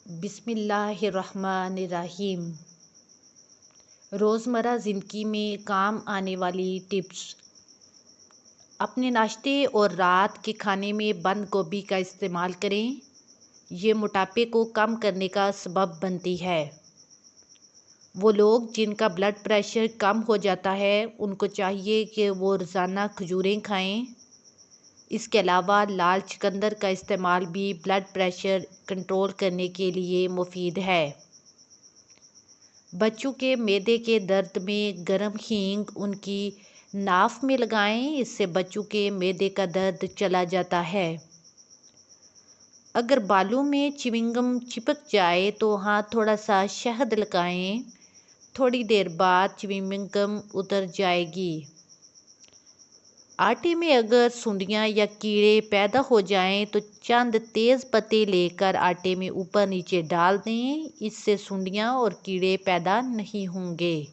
बिस्मिल्लाहिर्रहमानिर्रहीम। रोज़मर्रा ज़िंदगी में काम आने वाली टिप्स। अपने नाश्ते और रात के खाने में बंद गोभी का इस्तेमाल करें। ये मोटापे को कम करने का सबब बनती है। वो लोग जिनका ब्लड प्रेशर कम हो जाता है उनको चाहिए कि वो रोज़ाना खजूरें खाएं। इसके अलावा लाल चुकंदर का इस्तेमाल भी ब्लड प्रेशर कंट्रोल करने के लिए मुफीद है। बच्चों के मैदे के दर्द में गर्म हींग उनकी नाफ में लगाएं, इससे बच्चों के मैदे का दर्द चला जाता है। अगर बालों में च्युइंगम चिपक जाए तो हाथ थोड़ा सा शहद लगाएं, थोड़ी देर बाद च्युइंगम उतर जाएगी। आटे में अगर सुंडियां या कीड़े पैदा हो जाएं तो चंद तेज़ पत्ते लेकर आटे में ऊपर नीचे डाल दें, इससे सुंडियां और कीड़े पैदा नहीं होंगे।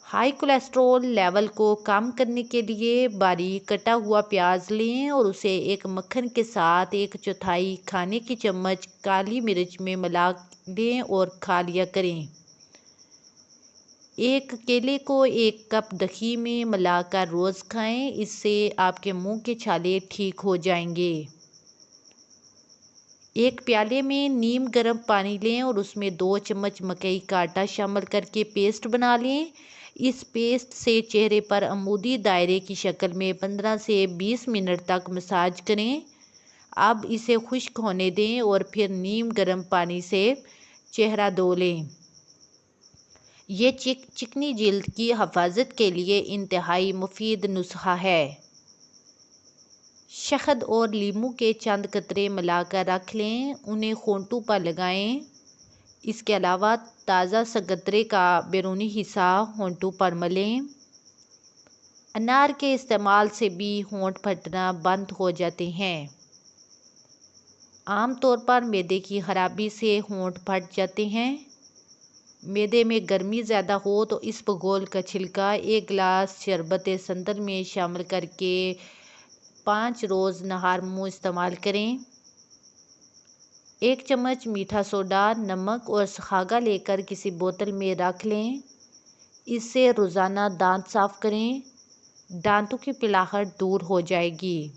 हाई कोलेस्ट्रॉल लेवल को कम करने के लिए बारीक कटा हुआ प्याज लें और उसे एक मक्खन के साथ 1/4 खाने की चम्मच काली मिर्च में मिला लें और खा लिया करें। एक केले को 1 कप दही में मिलाकर रोज़ खाएं, इससे आपके मुंह के छाले ठीक हो जाएंगे। एक प्याले में नीम गर्म पानी लें और उसमें 2 चम्मच मकई का आटा शामिल करके पेस्ट बना लें। इस पेस्ट से चेहरे पर अमूदी दायरे की शक्ल में 15 से 20 मिनट तक मसाज करें। अब इसे खुश्क होने दें और फिर नीम गर्म पानी से चेहरा धो लें। ये चिकनी जिल्द की हिफाजत के लिए इंतहाई मुफीद नुस्खा है। शहद और लीमू के चंद कतरे मिलाकर रख लें, उन्हें होंठों पर लगाएं। इसके अलावा ताज़ा सगतरे का बैरूनी हिस्सा होंठों पर मलें। अनार के इस्तेमाल से भी होंठ फटना बंद हो जाते हैं। आमतौर पर मैदे की खराबी से होंठ फट जाते हैं। मैदे में गर्मी ज़्यादा हो तो इसबगोल का छिलका 1 गिलास शरबत संदर में शामिल करके 5 रोज़ नहार मुँह इस्तेमाल करें। 1 चम्मच मीठा सोडा, नमक और सखागा लेकर किसी बोतल में रख लें। इससे रोज़ाना दांत साफ करें, दांतों की पिलाहट दूर हो जाएगी।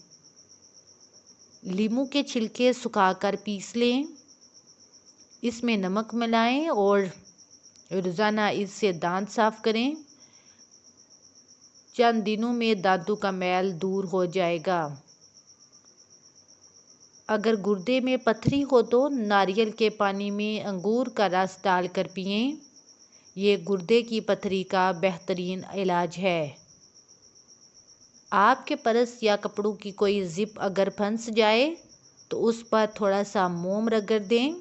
लीमू के छिलके सुखाकर पीस लें, इसमें नमक मिलाएं और रोज़ाना इससे दांत साफ करें। चंद दिनों में दांतों का मैल दूर हो जाएगा। अगर गुर्दे में पथरी हो तो नारियल के पानी में अंगूर का रस डालकर पिएं। ये गुर्दे की पथरी का बेहतरीन इलाज है। आपके पर्स या कपड़ों की कोई जिप अगर फंस जाए तो उस पर थोड़ा सा मोम रगड़ दें,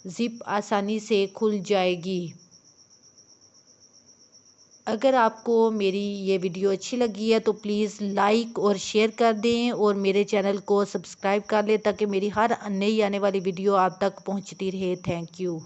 जिप आसानी से खुल जाएगी। अगर आपको मेरी ये वीडियो अच्छी लगी है तो प्लीज़ लाइक और शेयर कर दें और मेरे चैनल को सब्सक्राइब कर लें ताकि मेरी हर नई आने वाली वीडियो आप तक पहुंचती रहे। Thank you.